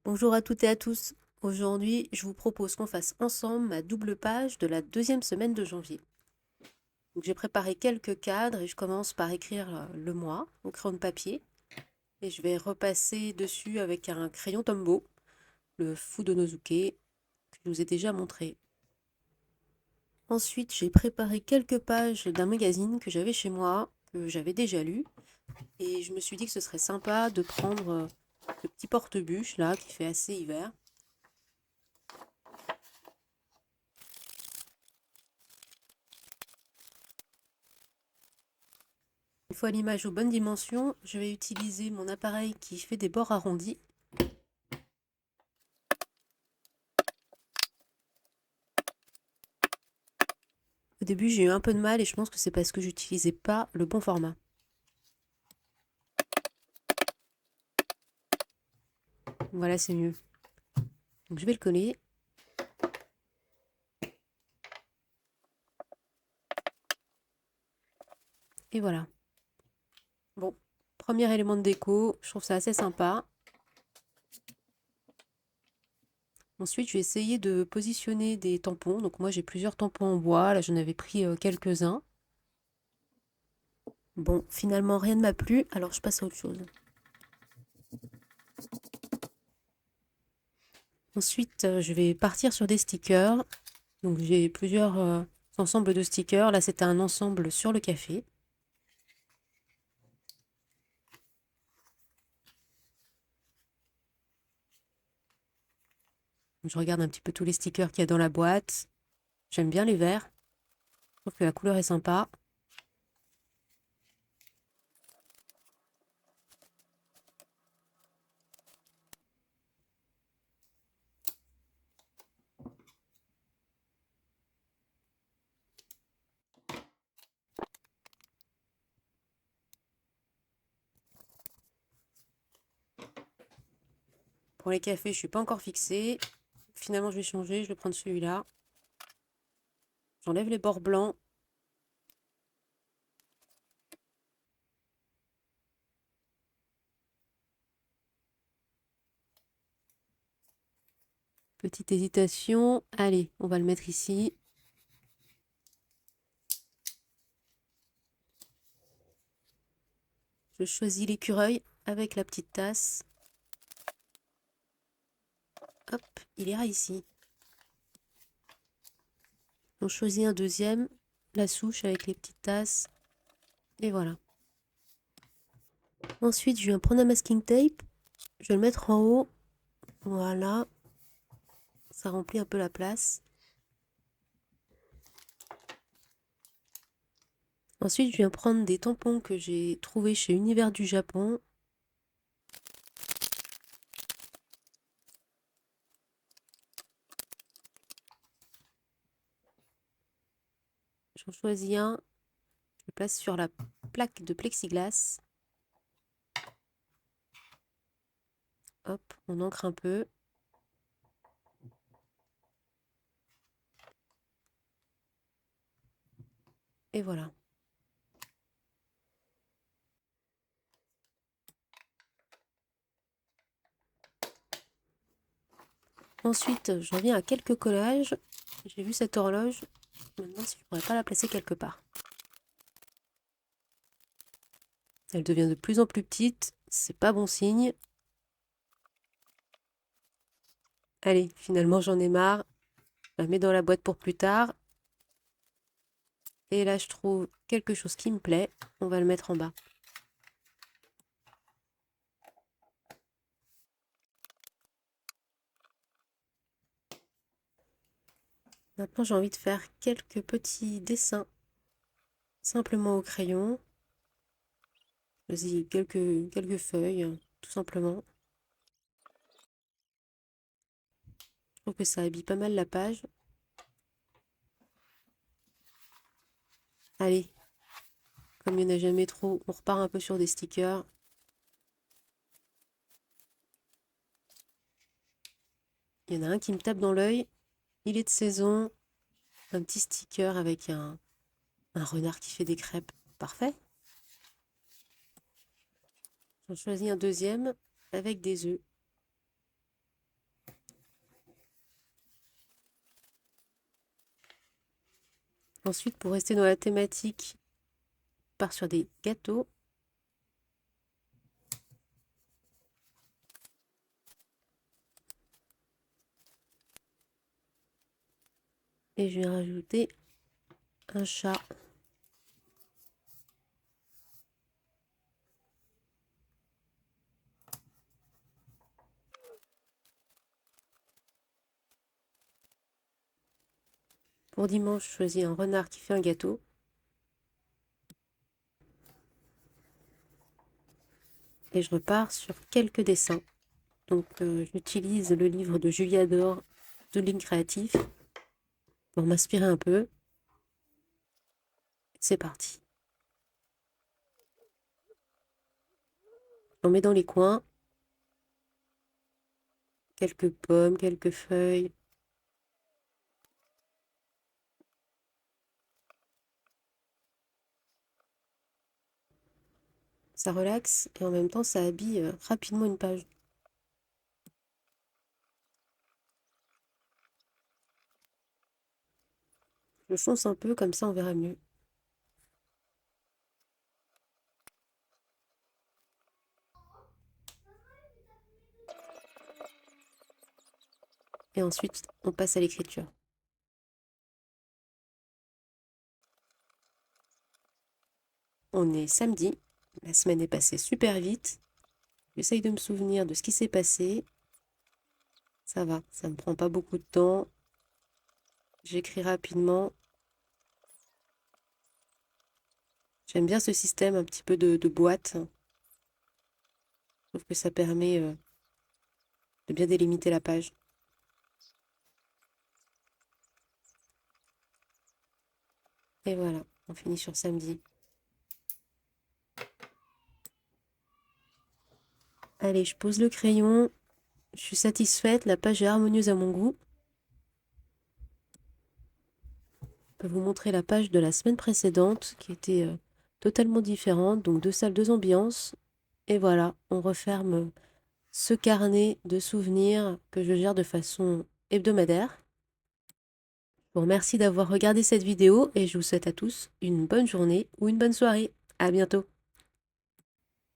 Bonjour à toutes et à tous. Aujourd'hui, je vous propose qu'on fasse ensemble ma double page de la deuxième semaine de janvier. Donc, j'ai préparé quelques cadres et je commence par écrire le mois au crayon de papier. Et je vais repasser dessus avec un crayon Tombow, le Fudonosuke, que je vous ai déjà montré. Ensuite, j'ai préparé quelques pages d'un magazine que j'avais chez moi, que j'avais déjà lu. Et je me suis dit que ce serait sympa de prendre le petit porte-bûche là, qui fait assez hiver. Une fois l'image aux bonnes dimensions, je vais utiliser mon appareil qui fait des bords arrondis. Au début, j'ai eu un peu de mal et je pense que c'est parce que j'utilisais pas le bon format. Voilà, c'est mieux. Donc je vais le coller. Et voilà. Bon, premier élément de déco, je trouve ça assez sympa. Ensuite, je vais essayer de positionner des tampons. Donc moi, j'ai plusieurs tampons en bois. Là, j'en avais pris quelques-uns. Bon, finalement, rien ne m'a plu, alors je passe à autre chose. Ensuite, je vais partir sur des stickers. Donc j'ai plusieurs ensembles de stickers. Là, c'était un ensemble sur le café. Je regarde un petit peu tous les stickers qu'il y a dans la boîte. J'aime bien les verts. Je trouve que la couleur est sympa. Pour les cafés, je ne suis pas encore fixée. Finalement, je vais changer. Je vais prendre celui-là. J'enlève les bords blancs. Petite hésitation. Allez, on va le mettre ici. Je choisis l'écureuil avec la petite tasse. Hop, il ira ici. On choisit un deuxième. La souche avec les petites tasses. Et voilà. Ensuite, je viens prendre un masking tape. Je vais le mettre en haut. Voilà. Ça remplit un peu la place. Ensuite, je viens prendre des tampons que j'ai trouvés chez Univers du Japon. J'en choisis un. Je le place sur la plaque de plexiglas. Hop, on ancre un peu. Et voilà. Ensuite, j'en viens à quelques collages. J'ai vu cette horloge. Je me demande si je pourrais pas la placer quelque part. Elle devient de plus en plus petite. C'est pas bon signe. Allez, finalement, j'en ai marre. Je la mets dans la boîte pour plus tard. Et là, je trouve quelque chose qui me plaît. On va le mettre en bas. Maintenant, j'ai envie de faire quelques petits dessins simplement au crayon. Vas-y, quelques feuilles, tout simplement. Je trouve que ça habille pas mal la page. Allez, comme il n'y en a jamais trop, on repart un peu sur des stickers. Il y en a un qui me tape dans l'œil. Il est de saison. Un petit sticker avec un renard qui fait des crêpes. Parfait. J'en choisis un deuxième avec des œufs. Ensuite, pour rester dans la thématique, je pars sur des gâteaux. Et je vais rajouter un chat. Pour dimanche, je choisis un renard qui fait un gâteau. Et je repars sur quelques dessins. Donc j'utilise le livre de Julia Dor de Ligne Créatif pour m'inspirer un peu. C'est parti. On met dans les coins quelques pommes, quelques feuilles. Ça relaxe et en même temps ça habille rapidement une page. Je fonce un peu, comme ça on verra mieux. Et ensuite, on passe à l'écriture. On est samedi, la semaine est passée super vite. J'essaye de me souvenir de ce qui s'est passé. Ça va, ça me prend pas beaucoup de temps. J'écris rapidement. J'aime bien ce système un petit peu de boîte. Je trouve que ça permet de bien délimiter la page. Et voilà, on finit sur samedi. Allez, je pose le crayon. Je suis satisfaite, la page est harmonieuse à mon goût. Je peux vous montrer la page de la semaine précédente qui était totalement différente. Donc 2 salles, 2 ambiances. Et voilà, on referme ce carnet de souvenirs que je gère de façon hebdomadaire. Je vous remercie d'avoir regardé cette vidéo et je vous souhaite à tous une bonne journée ou une bonne soirée. À bientôt.